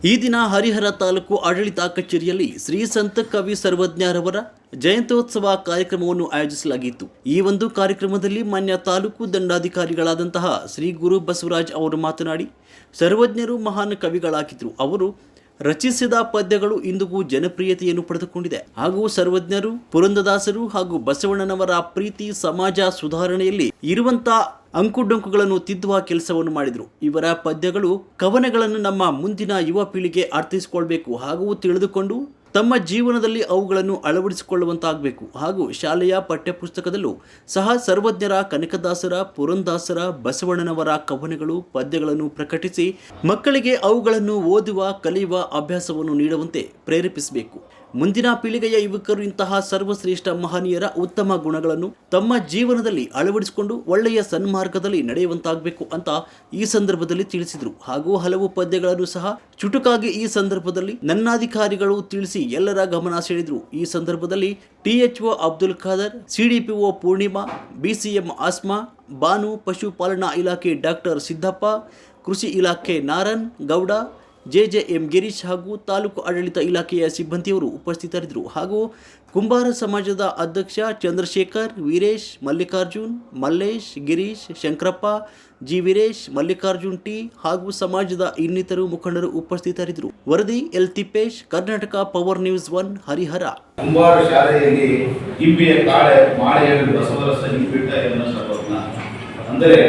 ಈ ದಿನ ಹರಿಹರ ತಾಲೂಕು ಆಡಳಿತ ಕಚೇರಿಯಲ್ಲಿ ಶ್ರೀ ಸಂತ ಕವಿ ಸರ್ವಜ್ಞರವರ ಜಯಂತ್ಯೋತ್ಸವ ಕಾರ್ಯಕ್ರಮವನ್ನು ಆಯೋಜಿಸಲಾಗಿತ್ತು. ಈ ಒಂದು ಕಾರ್ಯಕ್ರಮದಲ್ಲಿ ಮಾನ್ಯ ತಾಲೂಕು ದಂಡಾಧಿಕಾರಿಗಳಾದಂತಹ ಶ್ರೀ ಗುರು ಬಸವರಾಜ್ ಅವರು ಮಾತನಾಡಿ, ಸರ್ವಜ್ಞರು ಮಹಾನ್ ಕವಿಗಳಾಗಿದ್ದರು. ಅವರು ರಚಿಸಿದ ಪದ್ಯಗಳು ಇಂದಿಗೂ ಜನಪ್ರಿಯತೆಯನ್ನು ಪಡೆದುಕೊಂಡಿದೆ. ಹಾಗೂ ಸರ್ವಜ್ಞರು, ಪುರಂದರದಾಸರು ಹಾಗೂ ಬಸವಣ್ಣನವರ ಪ್ರೀತಿ ಸಮಾಜ ಸುಧಾರಣೆಯಲ್ಲಿ ಇರುವಂತಹ ಅಂಕುಡೊಂಕುಗಳನ್ನು ತಿದ್ದುವ ಕೆಲಸವನ್ನು ಮಾಡಿದರು. ಇವರ ಪದ್ಯಗಳು, ಕವನಗಳನ್ನು ನಮ್ಮ ಮುಂದಿನ ಯುವ ಪೀಳಿಗೆ ಅರ್ಥೈಸಿಕೊಳ್ಬೇಕು ಹಾಗೂ ತಿಳಿದುಕೊಂಡು ತಮ್ಮ ಜೀವನದಲ್ಲಿ ಅವುಗಳನ್ನು ಅಳವಡಿಸಿಕೊಳ್ಳುವಂತಾಗಬೇಕು. ಹಾಗೂ ಶಾಲೆಯ ಪಠ್ಯಪುಸ್ತಕದಲ್ಲೂ ಸಹ ಸರ್ವಜ್ಞರ, ಕನಕದಾಸರ, ಪುರಂದರದಾಸರ, ಬಸವಣ್ಣನವರ ಕವನಗಳು, ಪದ್ಯಗಳನ್ನು ಪ್ರಕಟಿಸಿ ಮಕ್ಕಳಿಗೆ ಅವುಗಳನ್ನು ಓದುವ, ಕಲಿಯುವ ಅಭ್ಯಾಸವನ್ನು ನೀಡುವಂತೆ ಪ್ರೇರೇಪಿಸಬೇಕು. ಮುಂದಿನ ಪೀಳಿಗೆಯ ಯುವಕರು ಇಂತಹ ಸರ್ವಶ್ರೇಷ್ಠ ಮಹನೀಯರ ಉತ್ತಮ ಗುಣಗಳನ್ನು ತಮ್ಮ ಜೀವನದಲ್ಲಿ ಅಳವಡಿಸಿಕೊಂಡು ಒಳ್ಳೆಯ ಸನ್ಮಾರ್ಗದಲ್ಲಿ ನಡೆಯುವಂತಾಗಬೇಕು ಅಂತ ಈ ಸಂದರ್ಭದಲ್ಲಿ ತಿಳಿಸಿದರು. ಹಾಗೂ ಹಲವು ಪದ್ಯಗಳನ್ನು ಸಹ ಚುಟುಕಾಗಿ ಈ ಸಂದರ್ಭದಲ್ಲಿ ನನ್ನಾಧಿಕಾರಿಗಳು ತಿಳಿಸಿ ಎಲ್ಲರ ಗಮನ ಸೆಳೆದರು. ಈ ಸಂದರ್ಭದಲ್ಲಿ THO Abdul Khadar, CDPO Purnima, BCM Asma Banu, ಪಶುಪಾಲನಾ ಇಲಾಖೆ ಡಾಕ್ಟರ್ ಸಿದ್ದಪ್ಪ, ಕೃಷಿ ಇಲಾಖೆ ನಾರನ್ ಗೌಡ, JJM ಗಿರೀಶ್ ಹಾಗೂ ತಾಲೂಕು ಆಡಳಿತ ಇಲಾಖೆಯ ಸಿಬ್ಬಂದಿಯವರು ಉಪಸ್ಥಿತರಿದ್ದರು. ಹಾಗೂ ಕುಂಬಾರ ಸಮಾಜದ ಅಧ್ಯಕ್ಷ ಚಂದ್ರಶೇಖರ್, ವೀರೇಶ್, ಮಲ್ಲಿಕಾರ್ಜುನ್, ಮಲ್ಲೇಶ್, ಗಿರೀಶ್, ಶಂಕರಪ್ಪ, ವೀರೇಶ್, ಮಲ್ಲಿಕಾರ್ಜುನ್ T ಹಾಗೂ ಸಮಾಜದ ಇನ್ನಿತರು ಮುಖಂಡರು ಉಪಸ್ಥಿತರಿದ್ದರು. ವರದಿ L Tippesh, Karnataka power news 1, Harihara. ಕುಂಬಾರ ಶಾಲೆಯಲ್ಲಿ ಇಂಬಿಯ ಕಾಳೆ ಮಾಳೆಯಲ್ಲಿ ಬಸವರಸ ಹಿಂಬಿಟ್ಟ ಎನ್ನುವ ಸರ್ವಜ್ಞ. ಅಂದರೆ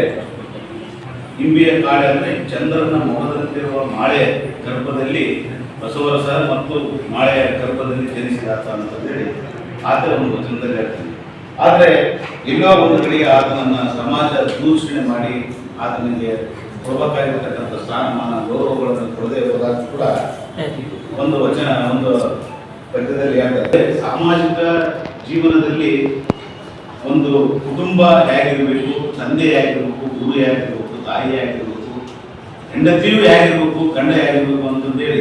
ಇಂಬಿಯ ಕಾಳೆ ಅಂದರೆ ಚಂದ್ರನ ಮೊಗದಂತಿರುವ ಮಾಳೆ ಗರ್ಭದಲ್ಲಿ ಬಸವರಸ ಮತ್ತು ಮಾಳೆಯ ಗರ್ಭದಲ್ಲಿ ಜನಿಸಿದಾತ ಅಂತಂದೇಳಿ ಆತ ಒಂದು ವಚನದಲ್ಲಿ ಹೇಳ್ತಾನೆ. ಆದರೆ ಎಲ್ಲೋ ಒಂದು ಕಡೆಗೆ ಆತನನ್ನು ಸಮಾಜ ದೂಷಣೆ ಮಾಡಿ ಆತನಿಗೆ ಕೊಡಬೇಕಾಗಿರ್ತಕ್ಕಂಥ ಸ್ಥಾನಮಾನ ಗೌರವಗಳನ್ನು ಕೊಡದೆ ಹೋದಾಗ ಕೂಡ ಒಂದು ವಚನ, ಒಂದು ಪದ್ಯದಲ್ಲಿ ಹೇಳ್ತಾರೆ, ಸಾಮಾಜಿಕ ಜೀವನದಲ್ಲಿ ಒಂದು ಕುಟುಂಬ ಹೇಗಿರಬೇಕು, ತಂದೆ ಹೇಗಿರಬೇಕು, ಗುರು ಹೇಗಿರಬೇಕು, ತಾಯಿ ಹೇಗಿರಬೇಕು, ಹೆಂಡತಿಯೂ ಹೇಗಿರಬೇಕು, ಗಂಡ ಹೇಗಿರಬೇಕು ಅಂತಂದೇಳಿ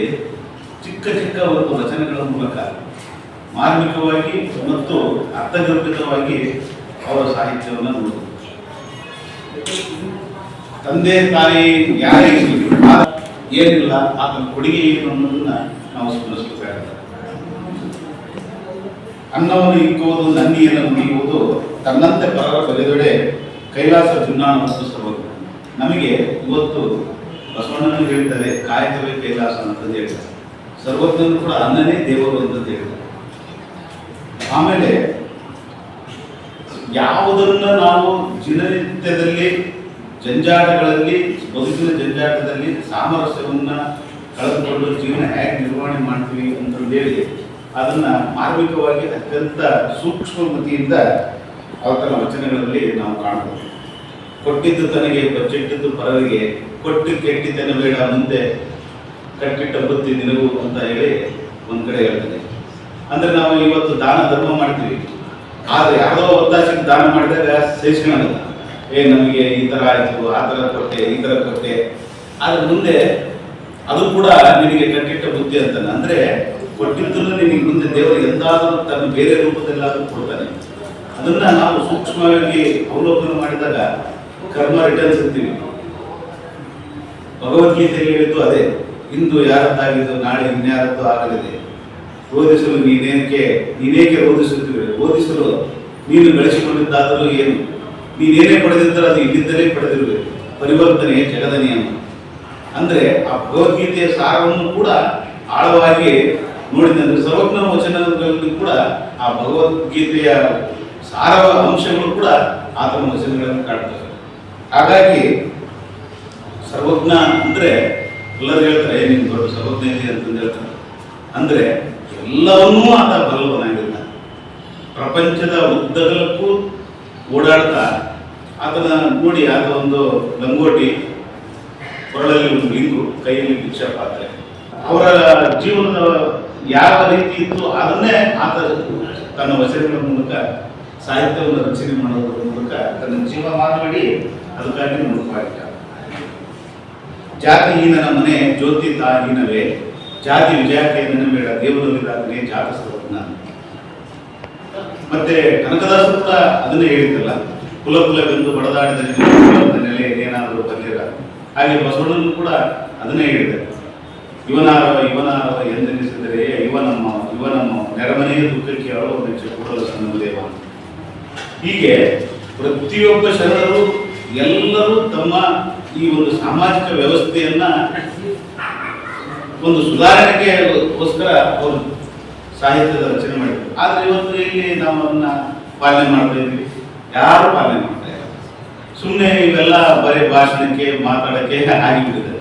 ಚಿಕ್ಕ ಚಿಕ್ಕ ಒಂದು ವಚನಗಳ ಮೂಲಕ ಮಾರ್ಮಿಕವಾಗಿ ಮತ್ತು ಅರ್ಥಗರ್ಭಿತವಾಗಿ ಅವರ ಸಾಹಿತ್ಯವನ್ನು ನೋಡಿದರು. ತಂದೆ ತಾಯಿ ಯಾರೇ ಏನಿಲ್ಲ, ಆತನ ಕೊಡುಗೆ ಏನು ಅನ್ನೋದನ್ನ ನಾವು ಸ್ಮರಿಸಬೇಕಾಗುತ್ತೆ. ಅನ್ನವನ್ನು ಇಕ್ಕುವುದು, ನನ್ನಿಯನ್ನು ಮುಗಿಯುವುದು, ತನ್ನಂತೆ ಪರರ ಬಗೆದೊಡೆ ಕೈಲಾಸ ಜುನ್ನಾಣ ಮತ್ತು ಸರ್ವಜ್ಞ. ನಮಗೆ ಇವತ್ತು ಬಸವಣ್ಣನಿಗೆ ಹೇಳ್ತಾರೆ ಕಾಯಕವೇ ಕೈಲಾಸ ಅಂತಂದು ಹೇಳ್ತಾರೆ. ಸರ್ವಜ್ಞನು ಕೂಡ ಅನ್ನನೇ ದೇವರು ಅಂತಂದು ಹೇಳ್ತಾರೆ. ಆಮೇಲೆ ಯಾವುದನ್ನ ನಾವು ದಿನನಿತ್ಯದಲ್ಲಿ ಜಂಜಾಟಗಳಲ್ಲಿ, ಬದುಕಿನ ಜಂಜಾಟದಲ್ಲಿ ಸಾಮರಸ್ಯವನ್ನ ಕಳೆದುಕೊಂಡು ಜೀವನ ಹೇಗೆ ನಿರ್ವಹಣೆ ಮಾಡ್ತೀವಿ ಅಂತಂದೇಳಿ ಅದನ್ನ ಮಾರ್ಮಿಕವಾಗಿ ಅತ್ಯಂತ ಸೂಕ್ಷ್ಮಮತಿಯಿಂದ ಅವತನ ವಚನಗಳಲ್ಲಿ ನಾವು ಕಾಣಬಹುದು. ಕೊಟ್ಟಿದ್ದು ತನಗೆ ಬಚ್ಚಿಟ್ಟಿದ್ದು ಪರರಿಗೆ, ಕೊಟ್ಟು ಕೆಟ್ಟಿದ್ದನ ಬೇಡ ಮುಂದೆ ಕಟ್ಟಿಟ್ಟ ಬುತ್ತಿ ನಿನಗೂ ಅಂತ ಹೇಳಿ ಒಂದ್ ಕಡೆ ಹೇಳ್ತದೆ. ಅಂದ್ರೆ ನಾವು ಇವತ್ತು ದಾನ ಧರ್ಮ ಮಾಡ್ತೀವಿ, ಆದ್ರೆ ಯಾವುದೋ ಒತ್ತಾಸಕ್ಕೆ ದಾನ ಮಾಡಿದಾಗ ಸಹಿಸ್ಕೊಳ್ಳೋಣ, ನಮಗೆ ಈ ತರ ಆಯ್ತು, ಆ ತರ ಕೊಟ್ಟೆ, ಈ ತರ ಕೊಟ್ಟೆ, ಆದ್ರೆ ಮುಂದೆ ಅದು ಕೂಡ ನಿನಗೆ ಕಟ್ಟಿಟ್ಟ ಬುದ್ಧಿ ಅಂತಾನೆ. ಅಂದ್ರೆ ಕೊಟ್ಟಿದ್ದನ್ನು ನಿನಗೆ ಮುಂದೆ ದೇವರು ಎಂದಾದರೂ ತನ್ನ ಬೇರೆ ರೂಪದಲ್ಲಾದರೂ ಕೊಡ್ತಾನೆ. ಅದನ್ನ ನಾವು ಸೂಕ್ಷ್ಮವಾಗಿ ಅವಲೋಕನ ಮಾಡಿದಾಗ ಕರ್ಮ ರಿಟರ್ನ್ಸ್ ಇರ್ತೀವಿ. ಭಗವದ್ಗೀತೆಯಲ್ಲಿ ಹೇಳಿದ್ದು ಅದೇ, ಇಂದು ಯಾರದ್ದಾಗಿದ್ದು ನಾಳೆ ಇನ್ಯಾರದ್ದು ಆಗಲಿದೆ, ರೋಧಿಸಲು ನೀನೇಕೆ ರೋಧಿಸುತ್ತೀವಿ, ರೋಧಿಸಲು ನೀನು ಬೆಳೆಸಿಕೊಂಡಿದ್ದಾದರೂ ಏನು, ನೀನೇನೇ ಪಡೆದಿದ್ದರೆ ಅದು ಇಲ್ಲಿದ್ದಲೇ ಪಡೆದಿರುವೆ, ಪರಿವರ್ತನೆ ಜಗದ ನಿಯಮ. ಅಂದ್ರೆ ಆ ಭಗವದ್ಗೀತೆಯ ಸಾರವನ್ನು ಕೂಡ ಆಳವಾಗಿ ನೋಡಿದಂದ್ರೆ ಸರ್ವಜ್ಞ ವಚನಗಳಲ್ಲಿ ಕೂಡ ಆ ಭಗವದ್ಗೀತೆಯ ಸಾರ ಅಂಶಗಳು ಕೂಡ ಆತನ ವಚನಗಳನ್ನು ಕಾಡ್ತವೆ. ಹಾಗಾಗಿ ಸರ್ವಜ್ಞ ಅಂದ್ರೆ ಎಲ್ಲರೂ ಹೇಳ್ತಾರೆ ನೀನು ದೊಡ್ಡ ಸರ್ವಜ್ಞ ಇದೆ ಅಂತಂದು ಹೇಳ್ತಾರೆ. ಅಂದ್ರೆ ಎಲ್ಲವನ್ನೂ ಆತ ಬಲ್ಲವನಾಗಿರ್ತಾನೆ. ಪ್ರಪಂಚದ ಉದ್ದಗಲಕ್ಕೂ ಓಡಾಡ್ತಾ ಆತನ ನೋಡಿ, ಆತ ಒಂದು ಲಂಗೋಟಿ, ಕೊರಳಲ್ಲಿ ಒಂದು ಲಿಂಗು, ಕೈಯಲ್ಲಿ ಭಿಕ್ಷಾ ಪಾತ್ರೆ, ಅವರ ಜೀವನದ ಯಾವ ರೀತಿ ಇತ್ತು ಅದನ್ನೇ ಆತ ತನ್ನ ವಚನಗಳ ಮೂಲಕ ಸಾಹಿತ್ಯವನ್ನು ರಚನೆ ಮಾಡೋದ್ರ ಮೂಲಕ ತನ್ನ ಜೀವಮಾನವಿಡೀ ಅದಕ್ಕಾಗಿ ಮುಖವಾಗಿದ್ದ. ಜಾತಿಹೀನನ ಮನೆ ಜ್ಯೋತಿ ತಾಹೀನವೇ, ಜಾತಿ ವಿಜಯಕೇನ ಬೇಡ, ದೇವರಲ್ಲಿದ್ದಾಗಲೇ ಜಾತ ಸರ್ವಜ್ಞ. ಮತ್ತೆ ಕನಕದಾಸರು ಕೂಡ ಅದನ್ನೇ ಹೇಳಿದ್ದಲ್ಲ, ಕುಲ ಕುಲವೆಂದು ಬಡದಾಡಿದ ನೆಲೆ ಏನಾದರೂ ಬಂದಿರ. ಹಾಗೆ ಬಸವಣ್ಣನು ಕೂಡ ಅದನ್ನೇ ಹೇಳಿದ್ದಾರೆ, ಇವನಾರವ ಎಂದೆನಿಸಿದರೆ ಇವ ನಮ್ಮ ನೆರಮನೆಯ ದುಃಖಕ್ಕೆ ಅಳು ಕೂಡಲ ಸಂಗಮ ದೇವ. ಹೀಗೆ ಪ್ರತಿಯೊಬ್ಬ ಶರಣರು ಎಲ್ಲರೂ ತಮ್ಮ ಈ ಒಂದು ಸಾಮಾಜಿಕ ವ್ಯವಸ್ಥೆಯನ್ನ ಒಂದು ಸುಧಾರಣೆಗೋಸ್ಕರ ಅವರು ಸಾಹಿತ್ಯದ ರಚನೆ ಮಾಡಿದ್ರು. ಆದ್ರೆ ಇವತ್ತು ಇಲ್ಲಿ ನಾವು ಅದನ್ನ ಪಾಲನೆ ಮಾಡ್ತಾ ಇದ್ವಿ, ಯಾರು ಪಾಲನೆ ಮಾಡ್ತಾ ಇಲ್ಲ. ಸುಮ್ಮನೆ ಇವೆಲ್ಲ ಬರೀ ಭಾಷಣಕ್ಕೆ ಮಾತಾಡಕ್ಕೆ ಆಗಿಬಿಟ್ಟಿದೆ.